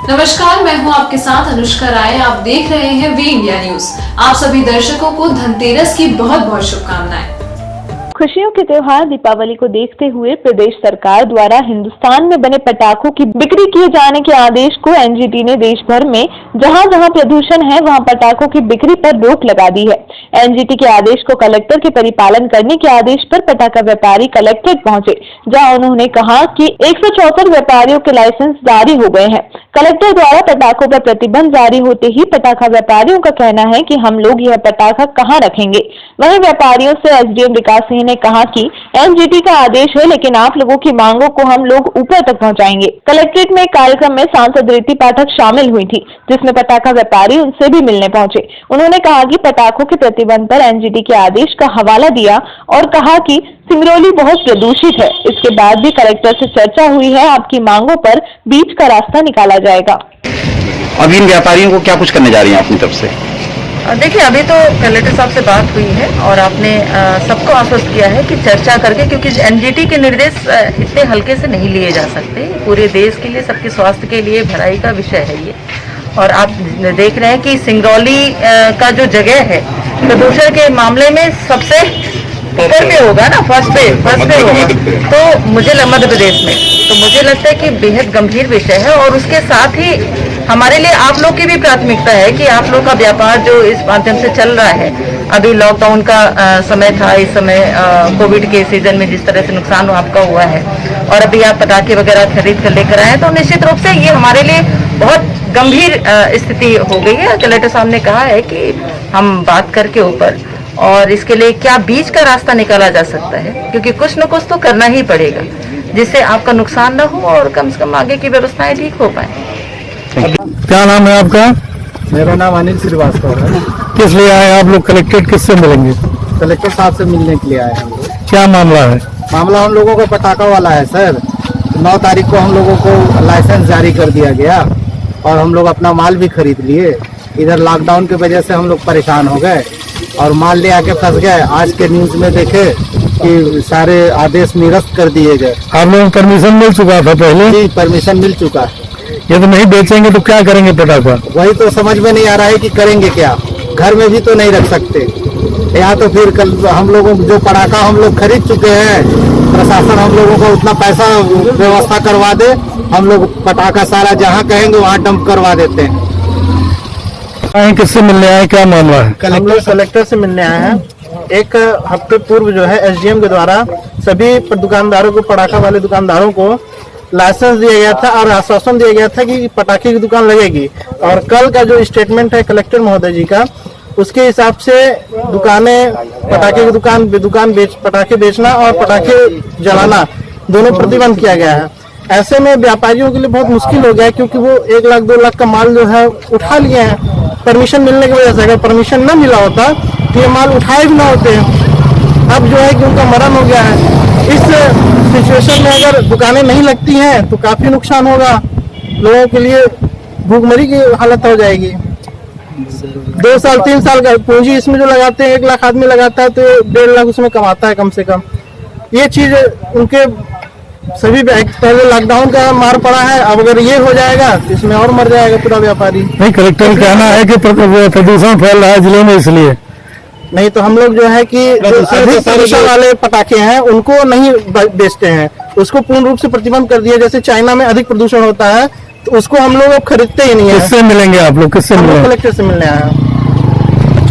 नमस्कार, मैं हूं आपके साथ अनुष्का राय। आप देख रहे हैं वी इंडिया न्यूज। आप सभी दर्शकों को धनतेरस की बहुत बहुत शुभकामनाएं। खुशियों के त्योहार दीपावली को देखते हुए प्रदेश सरकार द्वारा हिंदुस्तान में बने पटाखों की बिक्री किए जाने के आदेश को एनजीटी ने देश भर में जहां जहां प्रदूषण है वहां पटाखों की बिक्री पर रोक लगा दी है। एनजीटी के आदेश को कलेक्टर के परिपालन करने के आदेश पर पटाखा व्यापारी कलेक्ट्रेट पहुंचे, जहां उन्होंने कहा कि 174 व्यापारियों के लाइसेंस जारी हो गए हैं। कलेक्टर द्वारा पटाखों पर प्रतिबंध जारी होते ही पटाखा व्यापारियों का कहना है कि हम लोग यह पटाखा कहां रखेंगे। वहीं व्यापारियों से एसडीएम विकास सिंह ने कहा कि एनजीटी का आदेश है, लेकिन आप लोगों की मांगों को हम लोग ऊपर तक पहुंचाएंगे। कलेक्ट्रेट में एक कार्यक्रम में सांसद रीति पाठक शामिल हुई थी, जिसमें पटाखा व्यापारी उनसे भी मिलने पहुंचे। उन्होंने कहा कि पटाखों के प्रतिबंध पर एनजीटी के आदेश का हवाला दिया और कहा कि सिंगरौली बहुत प्रदूषित है। इसके बाद भी कलेक्टर से चर्चा हुई है, आपकी मांगों पर बीच का रास्ता निकाला जाएगा। अब इन व्यापारियों को क्या कुछ करने जा रही हैं अपनी तरफ से? देखिए, अभी तो कलेक्टर साहब से बात हुई है और आपने सबको आश्वस्त किया है कि चर्चा करके, क्योंकि एनजीटी के निर्देश इतने हल्के से नहीं लिए जा सकते। पूरे देश के लिए, सबके स्वास्थ्य के लिए भलाई का विषय है ये। और आप देख रहे हैं कि सिंगरौली का जो जगह है प्रदूषण के मामले में सबसे ऊपर पे होगा ना, फर्स्ट पे होगा, तो मध्य प्रदेश में, तो मुझे लगता है कि बेहद गंभीर विषय है। और उसके साथ ही हमारे लिए आप लोग की भी प्राथमिकता है कि आप लोग का व्यापार जो इस माध्यम से चल रहा है, अभी लॉकडाउन का समय था, इस समय कोविड के सीजन में जिस तरह से नुकसान आपका हुआ है, और अभी आप पटाखे वगैरह खरीद कर लेकर आए, तो निश्चित रूप से ये हमारे लिए बहुत गंभीर स्थिति हो गई है। कलेक्टर साहब ने कहा है कि हम बात करके ऊपर, और इसके लिए क्या बीच का रास्ता निकाला जा सकता है, क्योंकि कुछ न कुछ तो करना ही पड़ेगा जिससे आपका नुकसान न हो और कम से कम आगे की व्यवस्थाएं ठीक हो पाए। क्या नाम है आपका? मेरा नाम अनिल श्रीवास्तव है। किस लिए आए आप लोग? कलेक्ट्रेट किससे मिलेंगे? कलेक्टर साहब से मिलने के लिए आए हैं हम लोग। क्या मामला है? मामला हम लोगों को पटाखा वाला है सर। 9 तारीख को हम लोगों को लाइसेंस जारी कर दिया गया और हम लोग अपना माल भी खरीद लिए। इधर लॉकडाउन की वजह से हम लोग परेशान हो गए और माल ले आके फंस गए। आज के न्यूज में देखे कि सारे आदेश निरस्त कर दिए गए। आप लोगों को परमिशन मिल चुका था पहले? जी, परमिशन मिल चुका है। ये तो नहीं बेचेंगे तो क्या करेंगे पटाखा? वही तो समझ में नहीं आ रहा है कि करेंगे क्या। घर में भी तो नहीं रख सकते। यहाँ तो फिर कल हम लोगों जो पटाखा हम लोग खरीद चुके हैं, प्रशासन हम लोगों को उतना पैसा व्यवस्था करवा दे, हम लोग पटाखा सारा जहाँ कहेंगे वहाँ डंप करवा देते हैं। किससे मिलने आए? क्या मामला है? कलेक्टर से मिलने आए हैं। एक हफ्ते पूर्व जो है एसडीएम के द्वारा सभी दुकानदारों को, पटाखा वाले दुकानदारों को लाइसेंस दिया गया था और आश्वासन दिया गया था कि पटाखे की दुकान लगेगी। और कल का जो स्टेटमेंट है कलेक्टर महोदय जी का, उसके हिसाब से दुकानें, पटाखे की दुकान पटाखे बेचना और पटाखे जलाना दोनों प्रतिबंध किया गया है। ऐसे में व्यापारियों के लिए बहुत मुश्किल हो गया है, क्योंकि वो 1 लाख 2 लाख का माल जो है उठा लिए हैं परमिशन मिलने की वजह से। अगर परमिशन न मिला होता तो ये माल उठाए भी ना होते। अब जो है कि उनका मरण हो गया है। इस सिचुएशन में अगर दुकानें नहीं लगती हैं तो काफी नुकसान होगा लोगों के लिए। भूखमरी की हालत हो जाएगी। 2 साल 3 साल का पूंजी इसमें जो लगाते हैं, 1 लाख आदमी लगाता है तो 1.5 लाख उसमें कमाता है कम से कम। ये चीज उनके सभी पहले लॉकडाउन का मार पड़ा है, अब अगर ये हो जाएगा तो इसमें और मर जाएगा पूरा व्यापारी। नहीं, कलेक्टर कहना है कि प्रदूषण फैल रहा है जिले में, इसलिए नहीं तो हम लोग जो है कि प्रदूषण वाले पटाखे हैं उनको नहीं बेचते हैं, उसको पूर्ण रूप से प्रतिबंध कर दिया। जैसे चाइना में अधिक प्रदूषण होता है तो उसको हम लोग अब खरीदते ही नहीं है। किससे मिलेंगे आप लोग? किससे मिलेंगे? कलेक्टर से मिलने आए हैं।